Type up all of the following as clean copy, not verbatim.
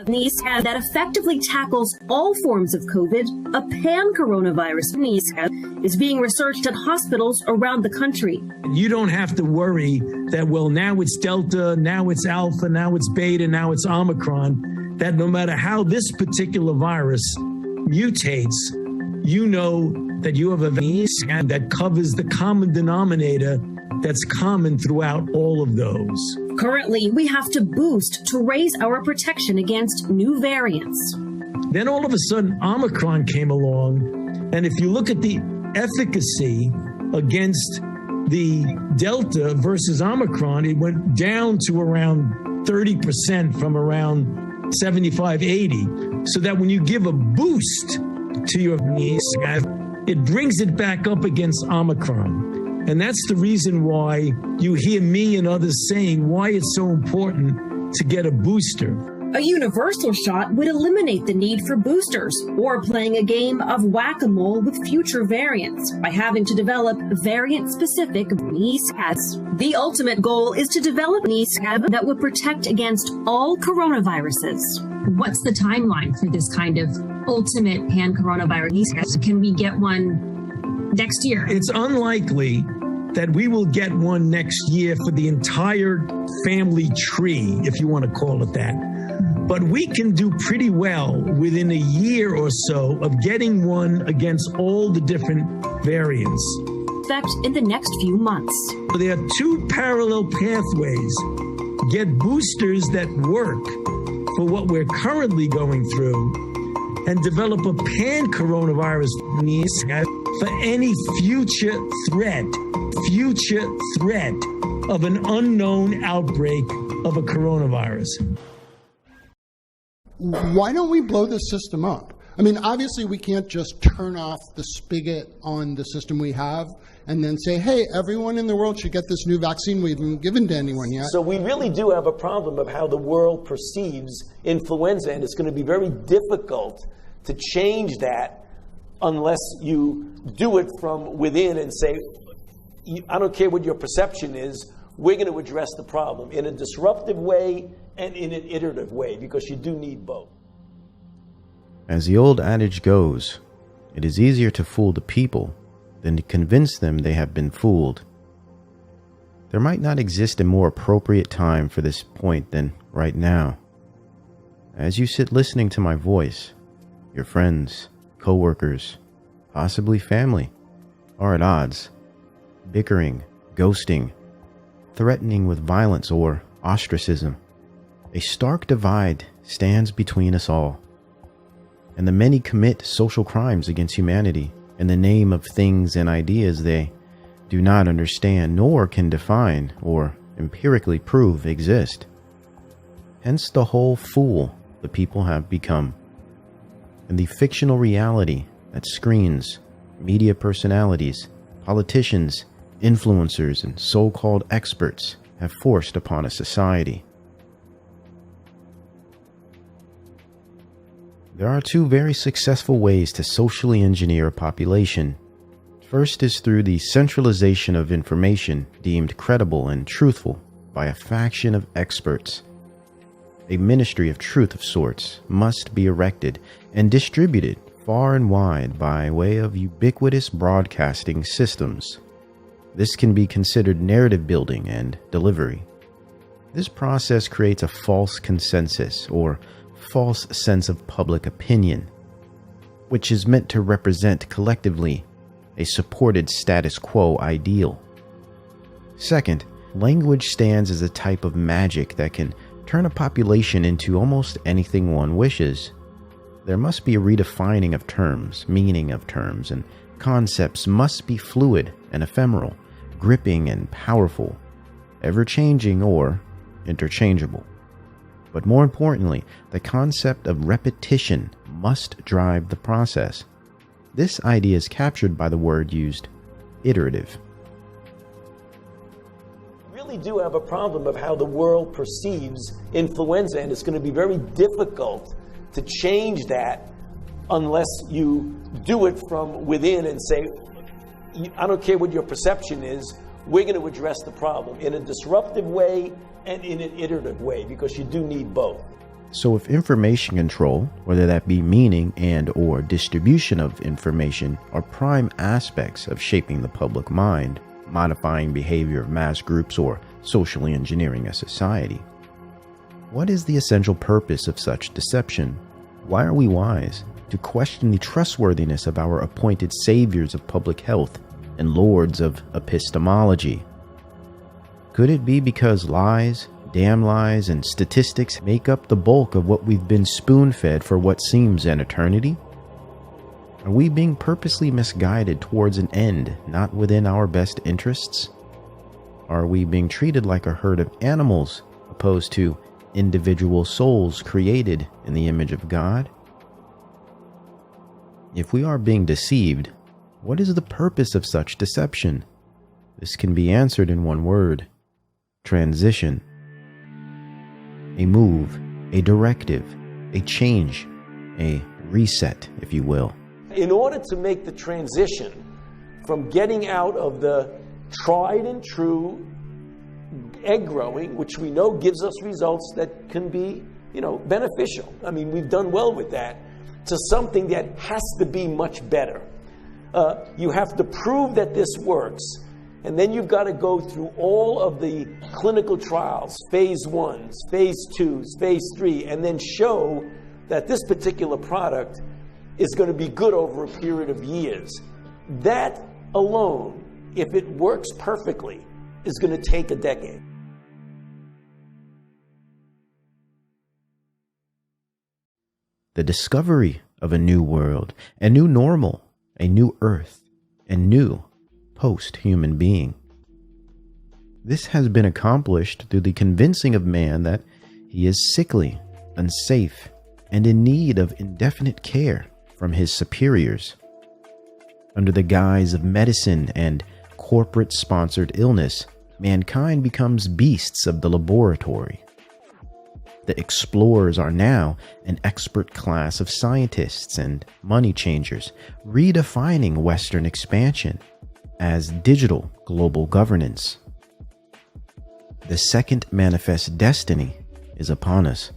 Masiva that effectively tackles all forms of COVID, a pan-coronavirus Masiva is being researched at hospitals around the country. You don't have to worry that, well, now it's Delta, now it's Alpha, now it's Beta, now it's Omicron, that no matter how this particular virus mutates, you know that you have a Masiva that covers the common denominator that's common throughout all of those. Currently, we have to boost to raise our protection against new variants. Then all of a sudden, Omicron came along, and if you look at the efficacy against the Delta versus Omicron, it went down to around 30% from around 75, 80. So that when you give a boost to your Masiva, it brings it back up against Omicron. And that's the reason why you hear me and others saying why it's so important to get a booster. A universal shot would eliminate the need for boosters or playing a game of whack-a-mole with future variants by having to develop variant-specific Masiva. The ultimate goal is to develop Masiva that would protect against all coronaviruses. What's the timeline for this kind of ultimate pan-coronavirus? Can we get one next year? It's unlikely that we will get one next year for the entire family tree, if you want to call it that. But we can do pretty well within a year or so of getting one against all the different variants. Effect in the next few months. There are two parallel pathways. Get boosters that work for what we're currently going through and develop a pan-coronavirus for any future threat of an unknown outbreak of a coronavirus. Why don't we blow this system up? I mean, obviously we can't just turn off the spigot on the system we have and then say, hey, everyone in the world should get this new vaccine we haven't given to anyone yet. So we really do have a problem of how the world perceives influenza, and it's going to be very difficult to change that unless you do it from within and say, I don't care what your perception is, we're going to address the problem in a disruptive way and in an iterative way, because you do need both. As the old adage goes, it is easier to fool the people than to convince them they have been fooled. There might not exist a more appropriate time for this point than right now. As you sit listening to my voice, your friends, co-workers, possibly family, are at odds, bickering, ghosting, threatening with violence or ostracism. A stark divide stands between us all, and the many commit social crimes against humanity in the name of things and ideas they do not understand nor can define or empirically prove exist. Hence the whole fool the people have become, and the fictional reality that screens, media personalities, politicians, influencers, and so-called experts have forced upon a society. There are two very successful ways to socially engineer a population. First is through the centralization of information deemed credible and truthful by a faction of experts. A ministry of truth of sorts must be erected and distributed far and wide by way of ubiquitous broadcasting systems. This can be considered narrative building and delivery. This process creates a false consensus or false sense of public opinion, which is meant to represent collectively a supported status quo ideal. Second, language stands as a type of magic that can turn a population into almost anything one wishes. There must be a redefining of terms, meaning of terms, and concepts must be fluid and ephemeral, gripping and powerful, ever-changing or interchangeable. But more importantly, the concept of repetition must drive the process. This idea is captured by the word used, iterative. We really do have a problem of how the world perceives influenza, and it's going to be very difficult to change that unless you do it from within and say, I don't care what your perception is, we're going to address the problem in a disruptive way and in an iterative way, because you do need both. So if information control, whether that be meaning and or distribution of information, are prime aspects of shaping the public mind, modifying behavior of mass groups, or socially engineering a society, what is the essential purpose of such deception? Why are we wise to question the trustworthiness of our appointed saviors of public health and lords of epistemology? Could it be because lies, damn lies, and statistics make up the bulk of what we've been spoon-fed for what seems an eternity? Are we being purposely misguided towards an end not within our best interests? Are we being treated like a herd of animals opposed to individual souls created in the image of God? If we are being deceived, what is the purpose of such deception? This can be answered in one word: transition. A move, a directive, a change, a reset, if you will. In order to make the transition from getting out of the tried and true egg growing, which we know gives us results that can be, beneficial. I mean, we've done well with that, to something that has to be much better. You have to prove that this works, and then you've got to go through all of the clinical trials, phase 1s, phase 2s, phase 3, and then show that this particular product is going to be good over a period of years. That alone, if it works perfectly, is going to take a decade. The discovery of a new world, a new normal, a new earth, a new post-human being. This has been accomplished through the convincing of man that he is sickly, unsafe, and in need of indefinite care from his superiors. Under the guise of medicine and corporate-sponsored illness, mankind becomes beasts of the laboratory. The explorers are now an expert class of scientists and money changers, redefining Western expansion as digital global governance. The second manifest destiny is upon us.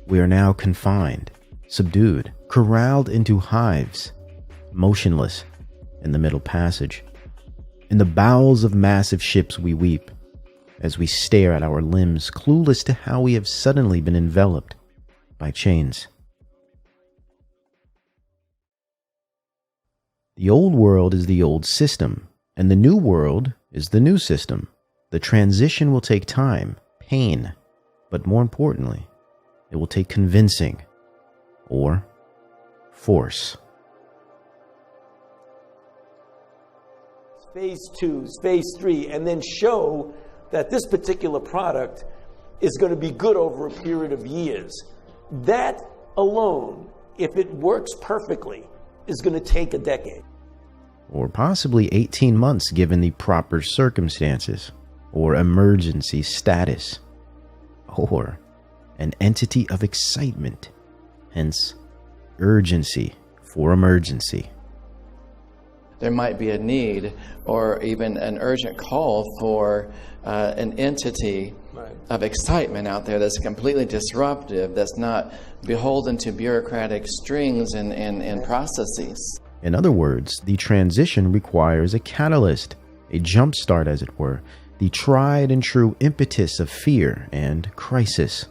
We are now confined, subdued, corralled into hives, motionless in the Middle Passage. In the bowels of massive ships we weep, as we stare at our limbs, clueless to how we have suddenly been enveloped by chains. The old world is the old system, and the new world is the new system. The transition will take time, pain, but more importantly, it will take convincing or force. Phase 2s, phase 3, and then show that this particular product is going to be good over a period of years. That alone, if it works perfectly, is going to take a decade. Or possibly 18 months given the proper circumstances, or emergency status, or an entity of excitement, hence urgency for emergency. There might be a need or even an urgent call for an entity of excitement out there that's completely disruptive, that's not beholden to bureaucratic strings and processes. In other words, the transition requires a catalyst, a jump start as it were, the tried and true impetus of fear and crisis.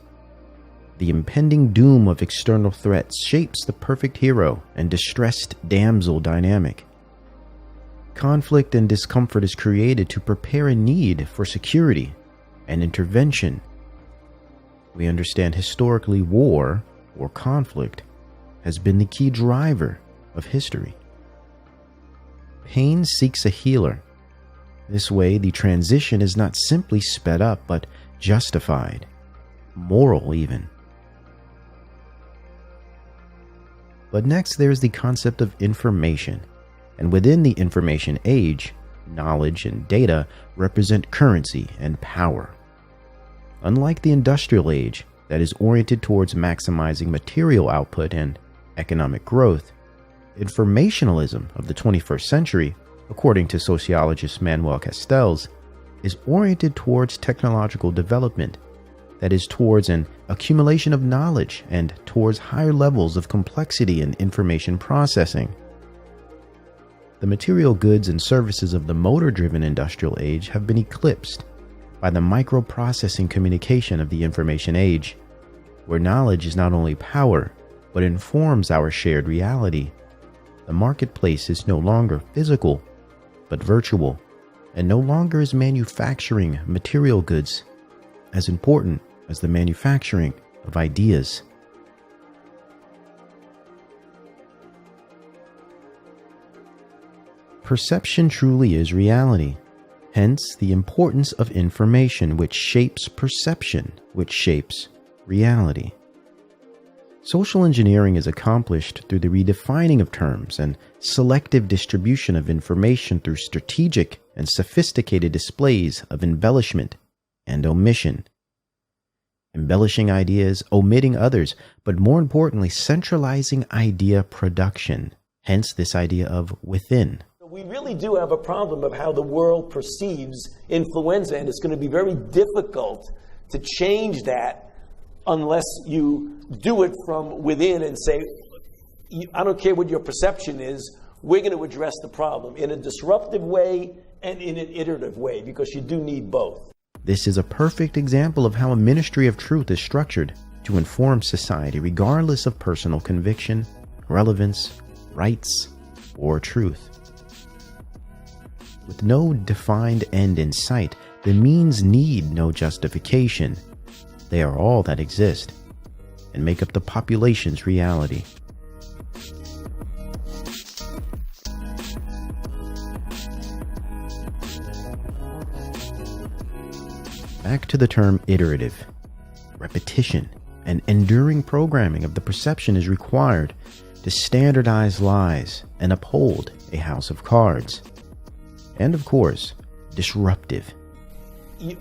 The impending doom of external threats shapes the perfect hero and distressed damsel dynamic. Conflict and discomfort is created to prepare a need for security and intervention. We understand historically war or conflict has been the key driver of history. Pain seeks a healer. This way, the transition is not simply sped up, but justified, moral even. But next, there's the concept of information. And within the information age, knowledge and data represent currency and power. Unlike the industrial age that is oriented towards maximizing material output and economic growth, informationalism of the 21st century, according to sociologist Manuel Castells, is oriented towards technological development, that is towards an accumulation of knowledge and towards higher levels of complexity in information processing. The material goods and services of the motor-driven industrial age have been eclipsed by the microprocessing communication of the information age, where knowledge is not only power, but informs our shared reality. The marketplace is no longer physical, but virtual, and no longer is manufacturing material goods as important as the manufacturing of ideas. Perception truly is reality, hence the importance of information which shapes perception, which shapes reality. Social engineering is accomplished through the redefining of terms and selective distribution of information through strategic and sophisticated displays of embellishment and omission. Embellishing ideas, omitting others, but more importantly, centralizing idea production, hence this idea of within. We really do have a problem of how the world perceives influenza, and it's going to be very difficult to change that unless you do it from within and say, I don't care what your perception is, we're going to address the problem in a disruptive way and in an iterative way, because you do need both. This is a perfect example of how a ministry of truth is structured to inform society regardless of personal conviction, relevance, rights, or truth. With no defined end in sight, the means need no justification. They are all that exist and make up the population's reality. Back to the term iterative. Repetition and enduring programming of the perception is required to standardize lies and uphold a house of cards. And of course, disruptive.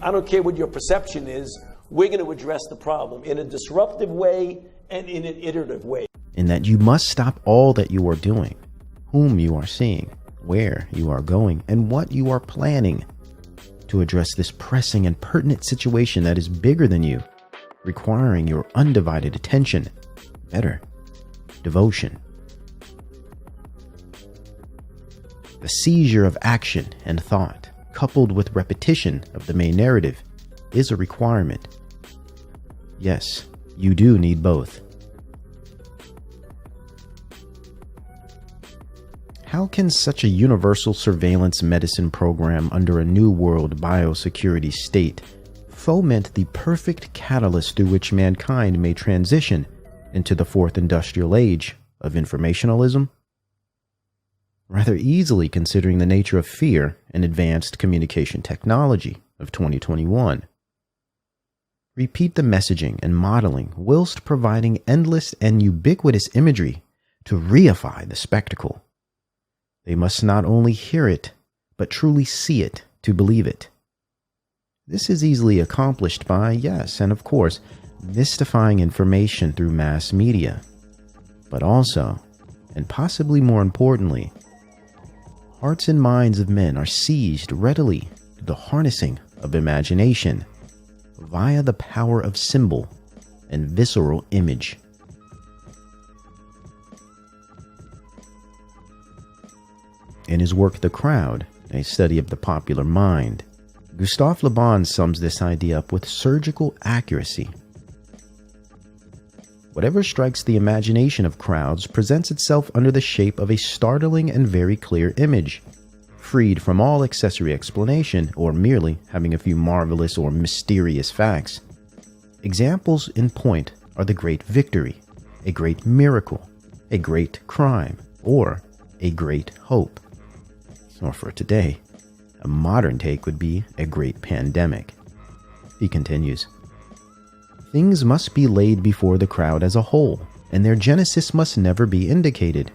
I don't care what your perception is, we're going to address the problem in a disruptive way and in an iterative way. In that you must stop all that you are doing, whom you are seeing, where you are going, and what you are planning to address this pressing and pertinent situation that is bigger than you, requiring your undivided attention, better, devotion. The seizure of action and thought, coupled with repetition of the main narrative, is a requirement. Yes, you do need both. How can such a universal surveillance medicine program under a new world biosecurity state foment the perfect catalyst through which mankind may transition into the fourth industrial age of informationalism? Rather easily, considering the nature of fear and advanced communication technology of 2021. Repeat the messaging and modeling whilst providing endless and ubiquitous imagery to reify the spectacle. They must not only hear it, but truly see it to believe it. This is easily accomplished by, yes, and of course, mystifying information through mass media, but also, and possibly more importantly, hearts and minds of men are seized readily to the harnessing of imagination via the power of symbol and visceral image. In his work The Crowd, a study of the popular mind, Gustave Le Bon sums this idea up with surgical accuracy. Whatever strikes the imagination of crowds presents itself under the shape of a startling and very clear image, freed from all accessory explanation or merely having a few marvelous or mysterious facts. Examples in point are the great victory, a great miracle, a great crime, or a great hope. Or for today, a modern take would be a great pandemic. He continues, things must be laid before the crowd as a whole, and their genesis must never be indicated.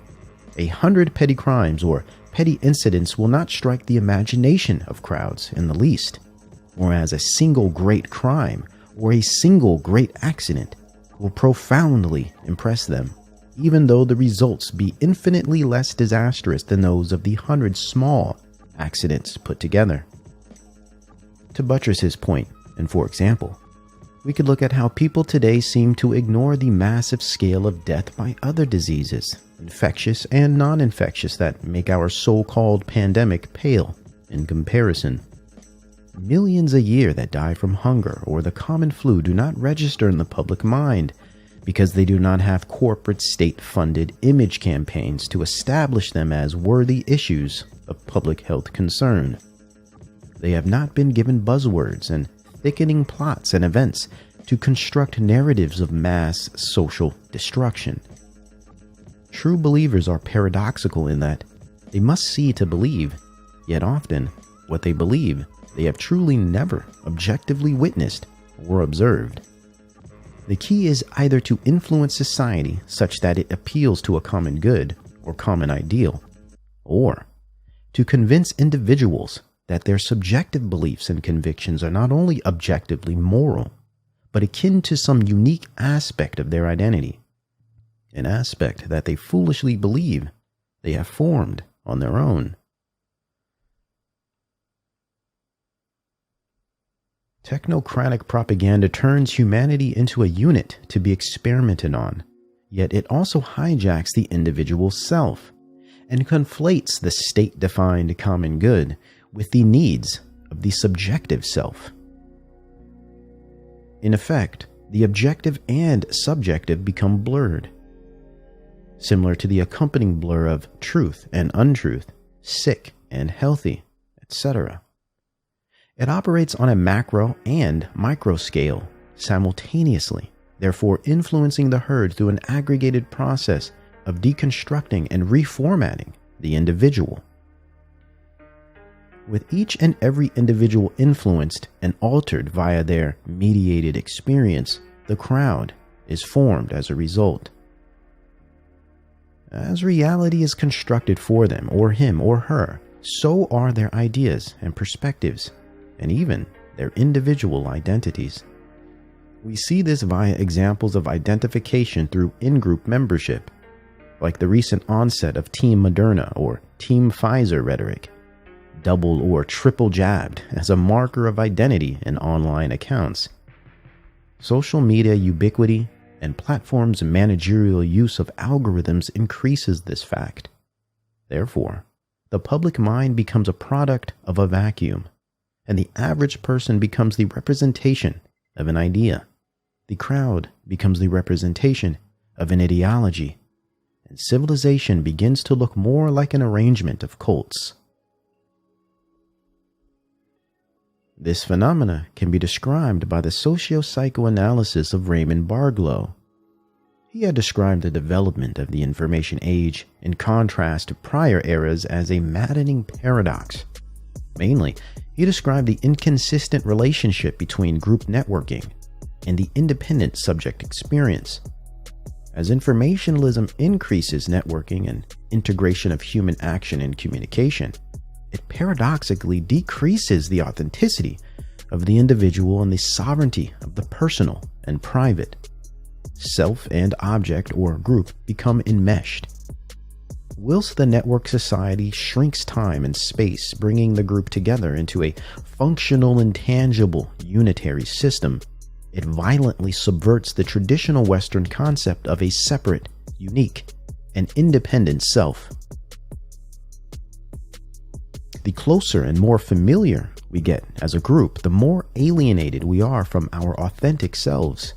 100 petty crimes or petty incidents will not strike the imagination of crowds in the least, whereas a single great crime or a single great accident will profoundly impress them, even though the results be infinitely less disastrous than those of the 100 small accidents put together. To buttress his point, and for example, we could look at how people today seem to ignore the massive scale of death by other diseases, infectious and non-infectious, that make our so-called pandemic pale in comparison. Millions a year that die from hunger or the common flu do not register in the public mind because they do not have corporate state-funded image campaigns to establish them as worthy issues of public health concern. They have not been given buzzwords and thickening plots and events to construct narratives of mass social destruction. True believers are paradoxical in that they must see to believe, yet often what they believe they have truly never objectively witnessed or observed. The key is either to influence society such that it appeals to a common good or common ideal, or to convince individuals that their subjective beliefs and convictions are not only objectively moral, but akin to some unique aspect of their identity, an aspect that they foolishly believe they have formed on their own. Technocratic propaganda turns humanity into a unit to be experimented on, yet it also hijacks the individual self and conflates the state-defined common good with the needs of the subjective self. In effect, the objective and subjective become blurred, similar to the accompanying blur of truth and untruth, sick and healthy, etc. It operates on a macro and micro scale simultaneously, therefore influencing the herd through an aggregated process of deconstructing and reformatting the individual. With each and every individual influenced and altered via their mediated experience, the crowd is formed as a result. As reality is constructed for them, or him or her, so are their ideas and perspectives, and even their individual identities. We see this via examples of identification through in-group membership, like the recent onset of Team Moderna or Team Pfizer rhetoric, double or triple jabbed as a marker of identity in online accounts. Social media ubiquity and platforms' managerial use of algorithms increases this fact. Therefore, the public mind becomes a product of a vacuum, and the average person becomes the representation of an idea. The crowd becomes the representation of an ideology, and civilization begins to look more like an arrangement of cults. This phenomena can be described by the socio-psychoanalysis of Raymond Barlow. He had described the development of the information age in contrast to prior eras as a maddening paradox. Mainly, he described the inconsistent relationship between group networking and the independent subject experience. As informationalism increases networking and integration of human action and communication, it paradoxically decreases the authenticity of the individual and the sovereignty of the personal and private. Self and object or group become enmeshed. Whilst the network society shrinks time and space, bringing the group together into a functional, intangible, unitary system, it violently subverts the traditional Western concept of a separate, unique, and independent self. The closer and more familiar we get as a group, the more alienated we are from our authentic selves.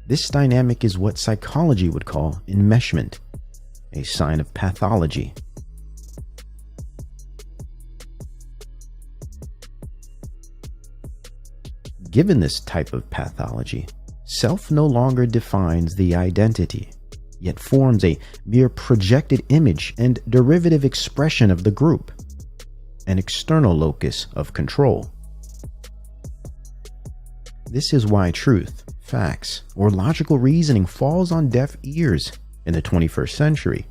This dynamic is what psychology would call enmeshment, a sign of pathology. Given this type of pathology, self no longer defines the identity, yet forms a mere projected image and derivative expression of the group, an external locus of control. This is why truth, facts, or logical reasoning falls on deaf ears in the 21st century.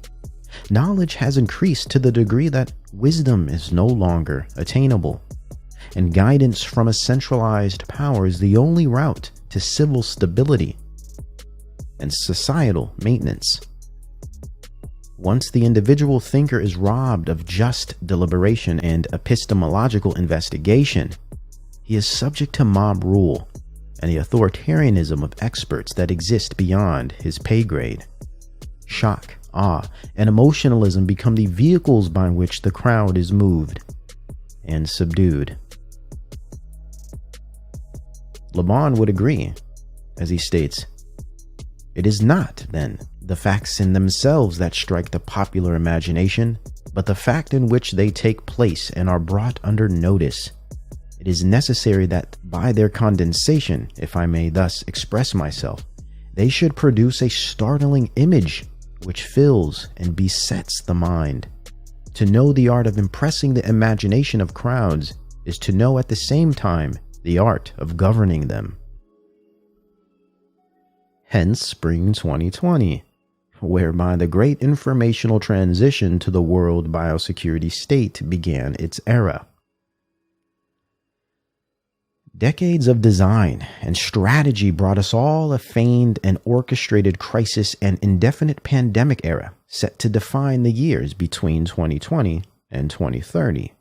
Knowledge has increased to the degree that wisdom is no longer attainable, and guidance from a centralized power is the only route to civil stability and societal maintenance. Once the individual thinker is robbed of just deliberation and epistemological investigation, he is subject to mob rule and the authoritarianism of experts that exist beyond his pay grade. Shock, awe, and emotionalism become the vehicles by which the crowd is moved and subdued. Le Bon would agree, as he states, "It is not, then, the facts in themselves that strike the popular imagination, but the fact in which they take place and are brought under notice. It is necessary that by their condensation, if I may thus express myself, they should produce a startling image which fills and besets the mind. To know the art of impressing the imagination of crowds is to know at the same time the art of governing them." Hence spring 2020, whereby the great informational transition to the world biosecurity state began its era. Decades of design and strategy brought us all a feigned and orchestrated crisis and indefinite pandemic era set to define the years between 2020 and 2030.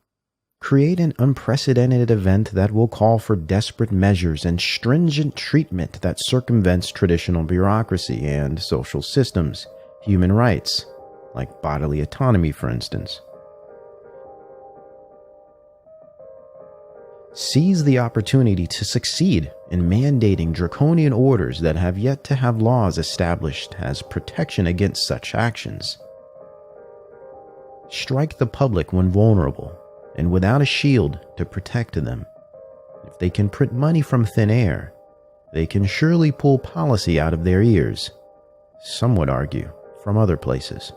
Create an unprecedented event that will call for desperate measures and stringent treatment that circumvents traditional bureaucracy and social systems, human rights, like bodily autonomy, for instance. Seize the opportunity to succeed in mandating draconian orders that have yet to have laws established as protection against such actions. Strike the public when vulnerable and without a shield to protect them. If they can print money from thin air, they can surely pull policy out of their ears, some would argue, from other places.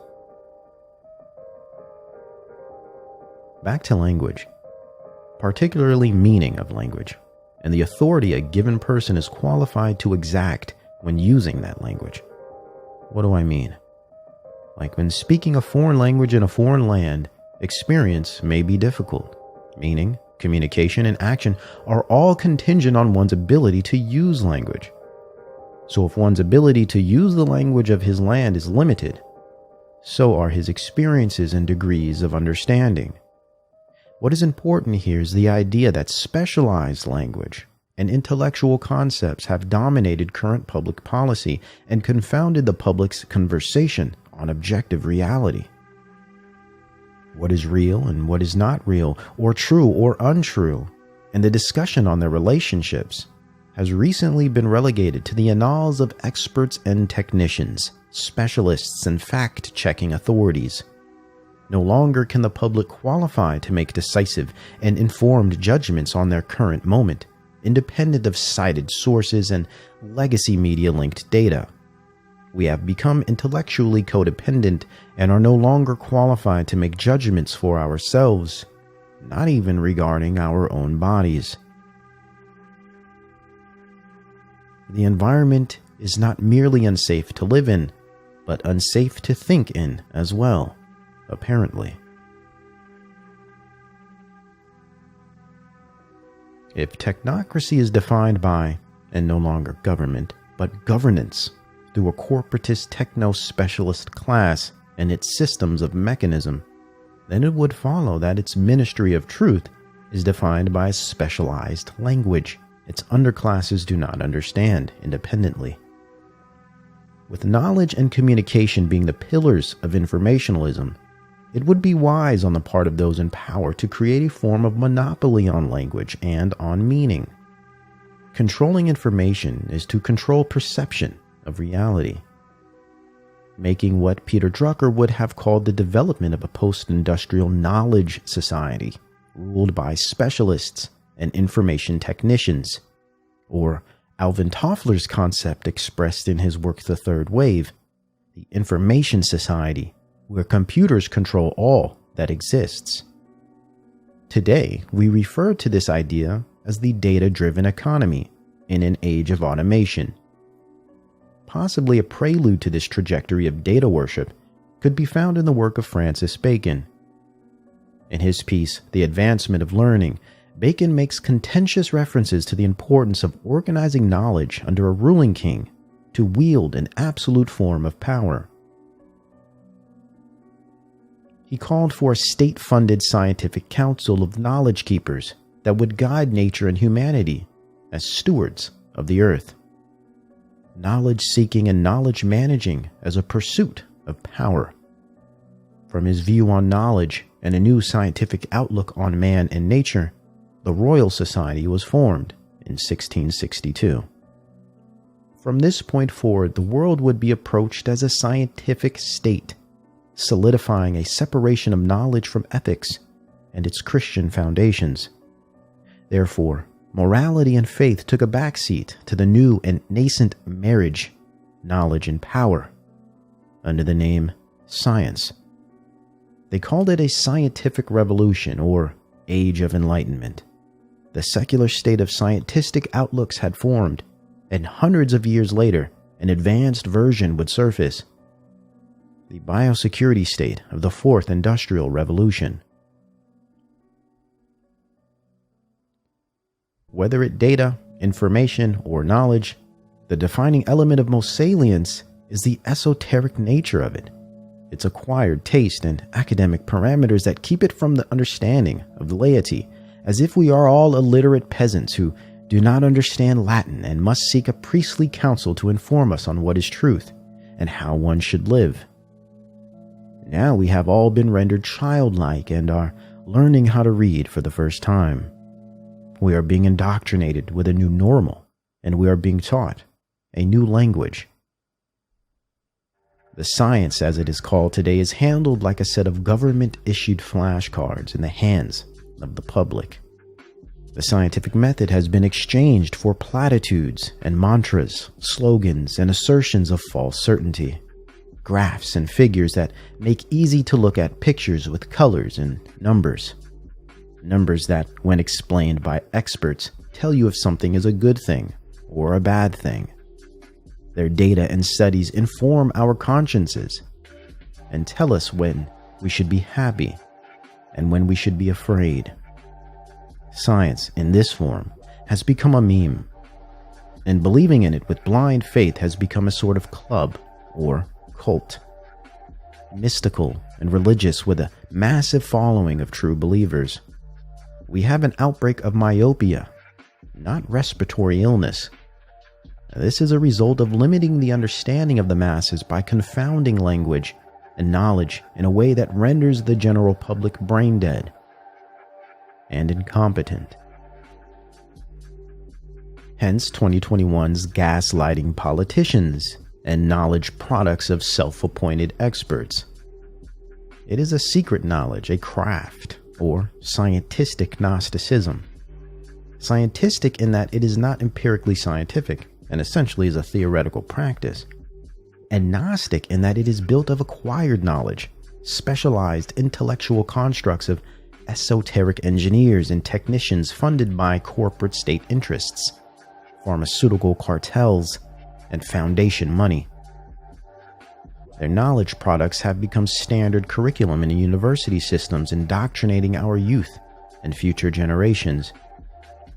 Back to language, particularly meaning of language, and the authority a given person is qualified to exact when using that language. What do I mean? Like when speaking a foreign language in a foreign land, experience may be difficult. Meaning, communication, and action are all contingent on one's ability to use language. So if one's ability to use the language of his land is limited, so are his experiences and degrees of understanding. What is important here is the idea that specialized language and intellectual concepts have dominated current public policy and confounded the public's conversation on objective reality. What is real and what is not real, or true or untrue, and the discussion on their relationships has recently been relegated to the annals of experts and technicians, specialists and fact-checking authorities. No longer can the public qualify to make decisive and informed judgments on their current moment, independent of cited sources and legacy media-linked data. We have become intellectually codependent and are no longer qualified to make judgments for ourselves, not even regarding our own bodies. The environment is not merely unsafe to live in, but unsafe to think in as well, apparently. If technocracy is defined by, and no longer government, but governance, through a corporatist techno-specialist class and its systems of mechanism, then it would follow that its ministry of truth is defined by a specialized language its underclasses do not understand independently. With knowledge and communication being the pillars of informationalism, it would be wise on the part of those in power to create a form of monopoly on language and on meaning. Controlling information is to control perception of reality, making what Peter Drucker would have called the development of a post-industrial knowledge society ruled by specialists and information technicians, or Alvin Toffler's concept expressed in his work The Third Wave, the information society where computers control all that exists. Today, we refer to this idea as the data-driven economy in an age of automation. Possibly a prelude to this trajectory of data worship could be found in the work of Francis Bacon. In his piece, The Advancement of Learning, Bacon makes contentious references to the importance of organizing knowledge under a ruling king to wield an absolute form of power. He called for a state-funded scientific council of knowledge keepers that would guide nature and humanity as stewards of the earth. Knowledge seeking and knowledge managing as a pursuit of power. From his view on knowledge and a new scientific outlook on man and nature, the Royal Society was formed in 1662. From this point forward, the world would be approached as a scientific state, solidifying a separation of knowledge from ethics and its Christian foundations. Therefore, morality and faith took a backseat to the new and nascent marriage, knowledge and power, under the name science. They called it a scientific revolution or age of enlightenment. The secular state of scientific outlooks had formed, and hundreds of years later, an advanced version would surface. The biosecurity state of the Fourth Industrial Revolution. Whether it data, information, or knowledge, the defining element of most salience is the esoteric nature of it. Its acquired taste and academic parameters that keep it from the understanding of the laity, as if we are all illiterate peasants who do not understand Latin and must seek a priestly counsel to inform us on what is truth and how one should live. Now we have all been rendered childlike and are learning how to read for the first time. We are being indoctrinated with a new normal, and we are being taught a new language. The science, as it is called today, is handled like a set of government-issued flashcards in the hands of the public. The scientific method has been exchanged for platitudes and mantras, slogans, and assertions of false certainty. Graphs and figures that make easy to look at pictures with colors and numbers. Numbers that, when explained by experts, tell you if something is a good thing or a bad thing. Their data and studies inform our consciences and tell us when we should be happy and when we should be afraid. Science, in this form, has become a meme, and believing in it with blind faith has become a sort of club or cult. Mystical and religious with a massive following of true believers. We have an outbreak of myopia, not respiratory illness. This is a result of limiting the understanding of the masses by confounding language and knowledge in a way that renders the general public brain dead and incompetent. Hence 2021's gaslighting politicians and knowledge products of self-appointed experts. It is a secret knowledge, a craft, or scientistic Gnosticism. Scientistic in that it is not empirically scientific, and essentially is a theoretical practice. And Gnostic in that it is built of acquired knowledge, specialized intellectual constructs of esoteric engineers and technicians funded by corporate state interests, pharmaceutical cartels, and foundation money. Their knowledge products have become standard curriculum in university systems, indoctrinating our youth and future generations,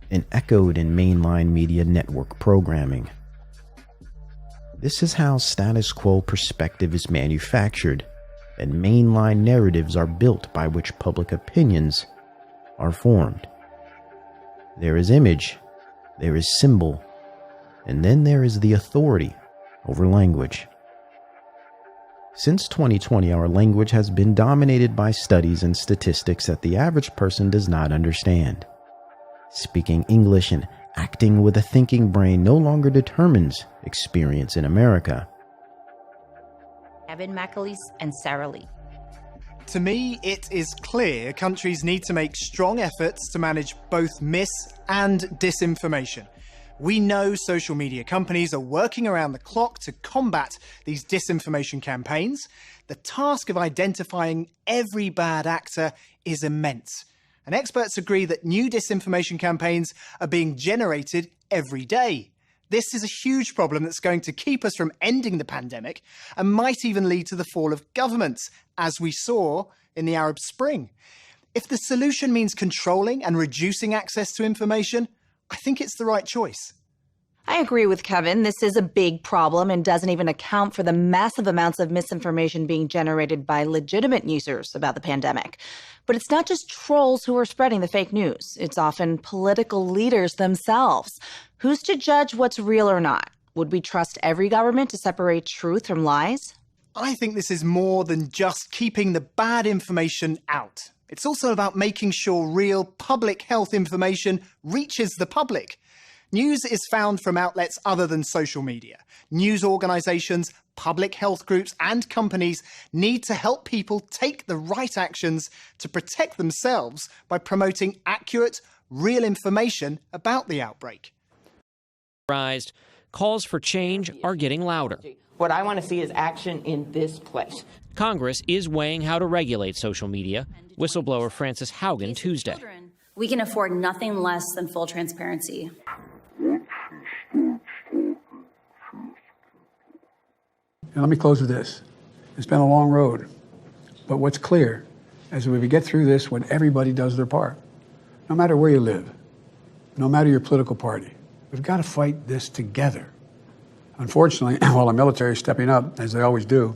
and echoed in mainline media network programming. This is how status quo perspective is manufactured, and mainline narratives are built by which public opinions are formed. There is image, there is symbol, and then there is the authority over language. Since 2020, our language has been dominated by studies and statistics that the average person does not understand. Speaking English and acting with a thinking brain no longer determines experience in America. Evan McAleese and Sarah Lee. To me, it is clear countries need to make strong efforts to manage both mis- and disinformation. We know social media companies are working around the clock to combat these disinformation campaigns. The task of identifying every bad actor is immense. And experts agree that new disinformation campaigns are being generated every day. This is a huge problem that's going to keep us from ending the pandemic and might even lead to the fall of governments, as we saw in the Arab Spring. If the solution means controlling and reducing access to information, I think it's the right choice. I agree with Kevin. This is a big problem and doesn't even account for the massive amounts of misinformation being generated by legitimate users about the pandemic. But it's not just trolls who are spreading the fake news. It's often political leaders themselves. Who's to judge what's real or not? Would we trust every government to separate truth from lies? I think this is more than just keeping the bad information out. It's also about making sure real public health information reaches the public. News is found from outlets other than social media. News organisations, public health groups and companies need to help people take the right actions to protect themselves by promoting accurate, real information about the outbreak. Calls for change are getting louder. What I want to see is action in this place. Congress is weighing how to regulate social media. Whistleblower Frances Haugen Tuesday. We can afford nothing less than full transparency. And let me close with this. It's been a long road, but what's clear is that we get through this when everybody does their part. No matter where you live, no matter your political party, we've got to fight this together. Unfortunately, while the military is stepping up, as they always do,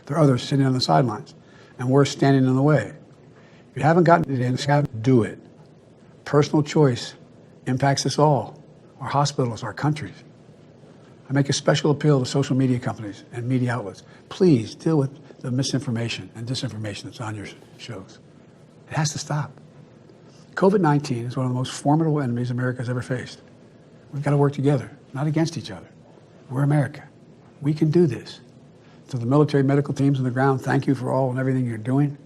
there are others sitting on the sidelines, and we're standing in the way. If you haven't gotten it in, do it. Personal choice impacts us all, our hospitals, our countries. I make a special appeal to social media companies and media outlets. Please deal with the misinformation and disinformation that's on your shows. It has to stop. COVID-19 is one of the most formidable enemies America's ever faced. We've got to work together, not against each other. We're America. We can do this. To the military medical teams on the ground, thank you for all and everything you're doing.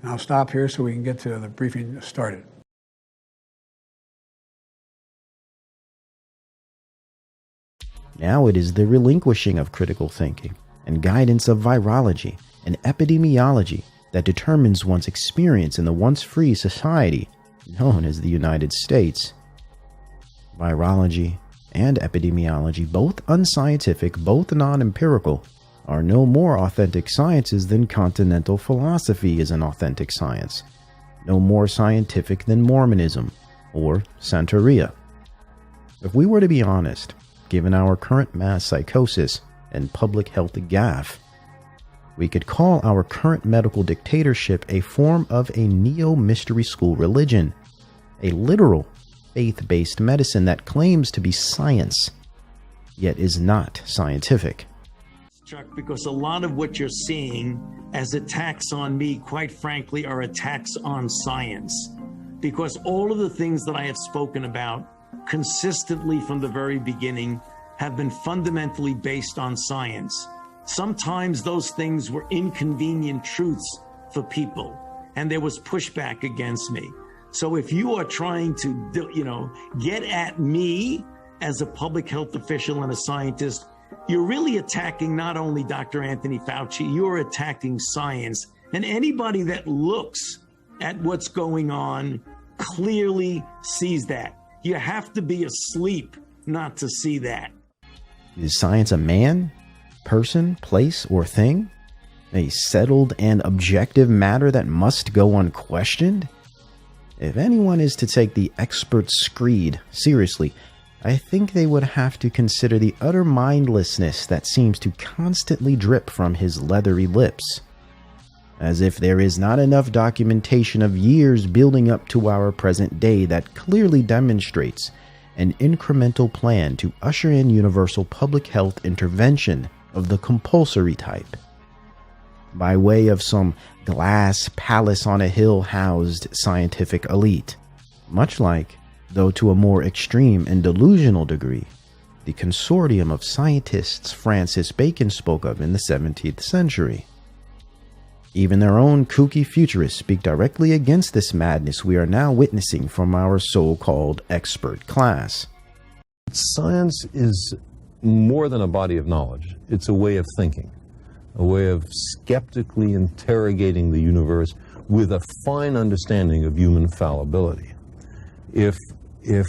And I'll stop here so we can get to the briefing started. Now it is the relinquishing of critical thinking and guidance of virology and epidemiology that determines one's experience in the once free society known as the United States. Virology and epidemiology, both unscientific, both non-empirical, are no more authentic sciences than continental philosophy is an authentic science, no more scientific than Mormonism or Santeria. If we were to be honest, given our current mass psychosis and public health gaffe, we could call our current medical dictatorship a form of a neo-mystery school religion, a literal faith-based medicine that claims to be science, yet is not scientific. Chuck, because a lot of what you're seeing as attacks on me, quite frankly, are attacks on science. Because all of the things that I have spoken about consistently from the very beginning have been fundamentally based on science. Sometimes those things were inconvenient truths for people, and there was pushback against me. So if you are trying to, get at me as a public health official and a scientist, you're really attacking not only Dr. Anthony Fauci, you're attacking science. And anybody that looks at what's going on clearly sees that. You have to be asleep not to see that. Is science a man, person, place, or thing? A settled and objective matter that must go unquestioned? If anyone is to take the expert screed seriously, I think they would have to consider the utter mindlessness that seems to constantly drip from his leathery lips. As if there is not enough documentation of years building up to our present day that clearly demonstrates an incremental plan to usher in universal public health intervention of the compulsory type. By way of some glass palace on a hill housed scientific elite, much like, though to a more extreme and delusional degree, the consortium of scientists Francis Bacon spoke of in the 17th century. Even their own kooky futurists speak directly against this madness we are now witnessing from our so-called expert class. Science is more than a body of knowledge. It's a way of thinking, a way of skeptically interrogating the universe with a fine understanding of human fallibility. If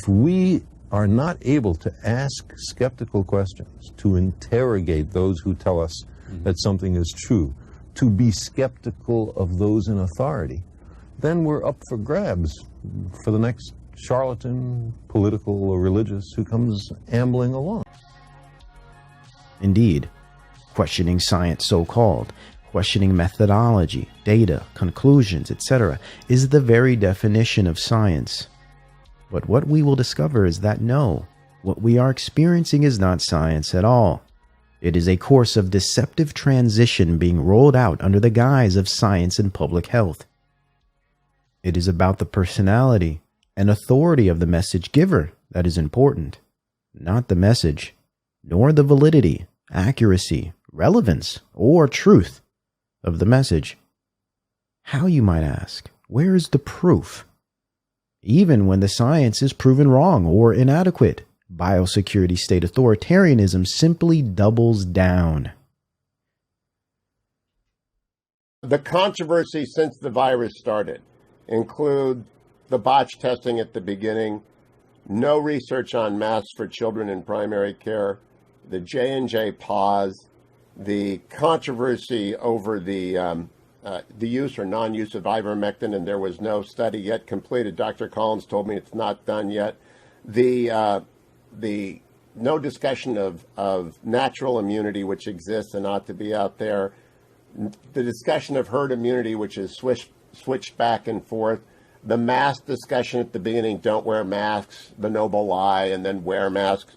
we are not able to ask skeptical questions, to interrogate those who tell us that something is true, to be skeptical of those in authority, then we're up for grabs for the next charlatan, political or religious, who comes ambling along. Indeed, questioning science so-called, questioning methodology, data, conclusions, etc., is the very definition of science. But what we will discover is that no, what we are experiencing is not science at all. It is a course of deceptive transition being rolled out under the guise of science and public health. It is about the personality and authority of the message giver that is important, not the message, nor the validity, accuracy, relevance, or truth of the message. How, you might ask? Where is the proof? Even when the science is proven wrong or inadequate, biosecurity state authoritarianism simply doubles down. The controversy since the virus started include the botch testing at the beginning, no research on masks for children in primary care, the J&J pause, the controversy over the use or non-use of ivermectin, and there was no study yet completed. Dr. Collins told me it's not done yet. The no discussion of natural immunity, which exists and ought to be out there. The discussion of herd immunity, which is switched back and forth. The mask discussion at the beginning, don't wear masks, the noble lie, and then wear masks.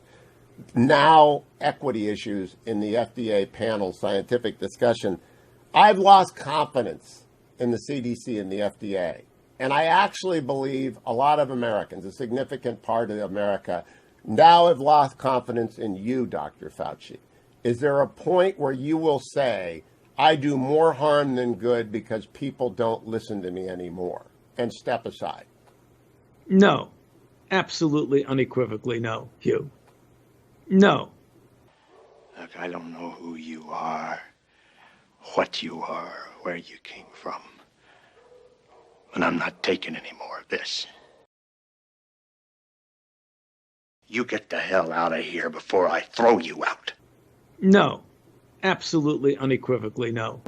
Now, equity issues in the FDA panel scientific discussion. I've lost confidence in the CDC and the FDA. And I actually believe a lot of Americans, a significant part of America, now have lost confidence in you, Dr. Fauci. Is there a point where you will say, I do more harm than good because people don't listen to me anymore, and step aside? No. Absolutely, unequivocally, no, Hugh. No. Look, I don't know who you are, what you are, where you came from. And I'm not taking any more of this. You get the hell out of here before I throw you out. No. Absolutely, unequivocally, no.